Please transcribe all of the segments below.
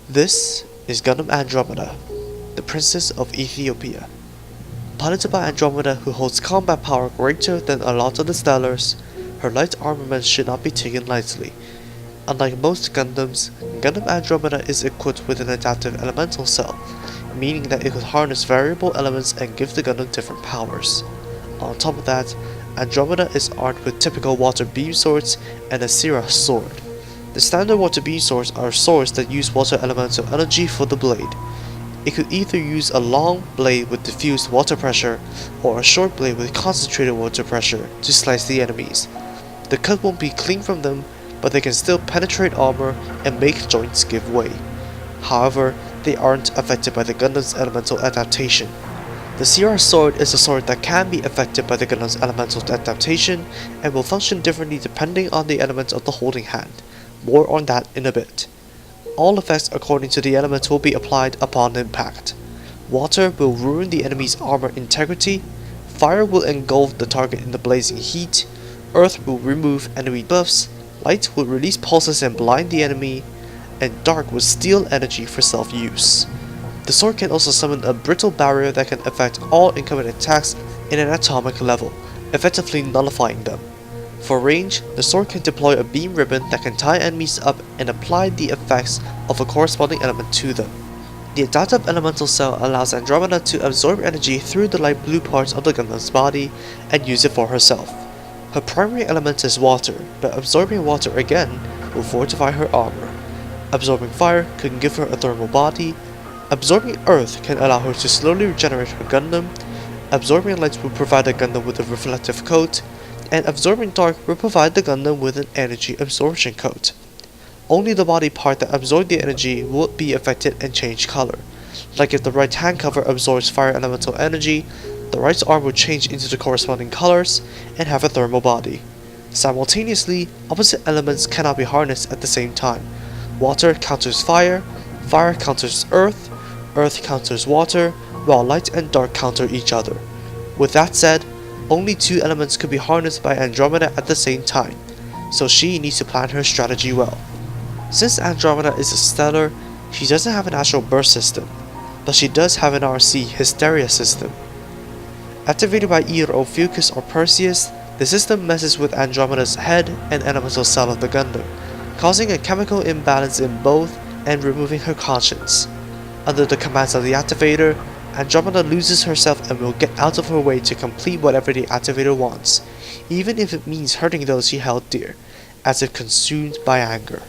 This is Gundam Andromeda, the Princess of Ethiopia. Piloted by Andromeda, who holds combat power greater than a lot of the Stellars, her light armament should not be taken lightly. Unlike most Gundams, Gundam Andromeda is equipped with an adaptive elemental cell, meaning that it could harness variable elements and give the Gundam different powers. On top of that, Andromeda is armed with typical water beam swords and a Sirrah Sword. The standard water beam swords are swords that use water elemental energy for the blade. It could either use a long blade with diffused water pressure, or a short blade with concentrated water pressure to slice the enemies. The cut won't be clean from them, but they can still penetrate armor and make joints give way. However, they aren't affected by the Gundam's elemental adaptation. The Sirrah Sword is a sword that can be affected by the Gundam's elemental adaptation and will function differently depending on the element of the holding hand. More on that in a bit. All effects according to the element will be applied upon impact. Water will ruin the enemy's armor integrity, fire will engulf the target in the blazing heat, earth will remove enemy buffs, light will release pulses and blind the enemy, and dark will steal energy for self-use. The sword can also summon a brittle barrier that can affect all incoming attacks in an atomic level, effectively nullifying them. For range, the sword can deploy a beam ribbon that can tie enemies up and apply the effects of a corresponding element to them. The adaptive elemental cell allows Andromeda to absorb energy through the light blue parts of the Gundam's body and use it for herself. Her primary element is water, but absorbing water again will fortify her armor. Absorbing fire can give her a thermal body. Absorbing earth can allow her to slowly regenerate her Gundam. Absorbing light will provide the Gundam with a reflective coat, and absorbing dark will provide the Gundam with an energy absorption coat. Only the body part that absorbed the energy will be affected and change color. Like if the right hand cover absorbs fire elemental energy, the right arm will change into the corresponding colors and have a thermal body. Simultaneously, opposite elements cannot be harnessed at the same time. Water counters fire, fire counters earth, earth counters water, while light and dark counter each other. With that said, only two elements could be harnessed by Andromeda at the same time, so she needs to plan her strategy well. Since Andromeda is a stellar, she doesn't have an astral burst system, but she does have an RC Hysteria System. Activated by either Ophiuchus or Perseus, the system messes with Andromeda's head and elemental cell of the Gundam, causing a chemical imbalance in both and removing her conscience. Under the commands of the activator, Andromeda loses herself and will get out of her way to complete whatever the activator wants, even if it means hurting those she held dear, as if consumed by anger.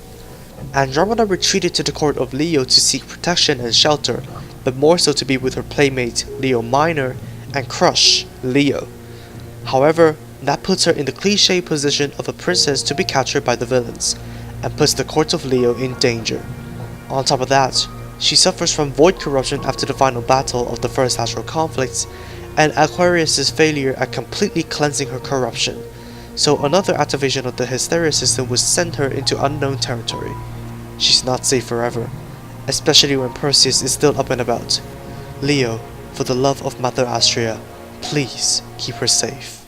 Andromeda retreated to the court of Leo to seek protection and shelter, but more so to be with her playmate Leo Minor and crush Leo. However, that puts her in the cliché position of a princess to be captured by the villains, and puts the court of Leo in danger. On top of that, she suffers from void corruption after the final battle of the first astral conflicts, and Aquarius' failure at completely cleansing her corruption, so another activation of the Hysteria System would send her into unknown territory. She's not safe forever, especially when Perseus is still up and about. Leo, for the love of Mother Astrea, please keep her safe.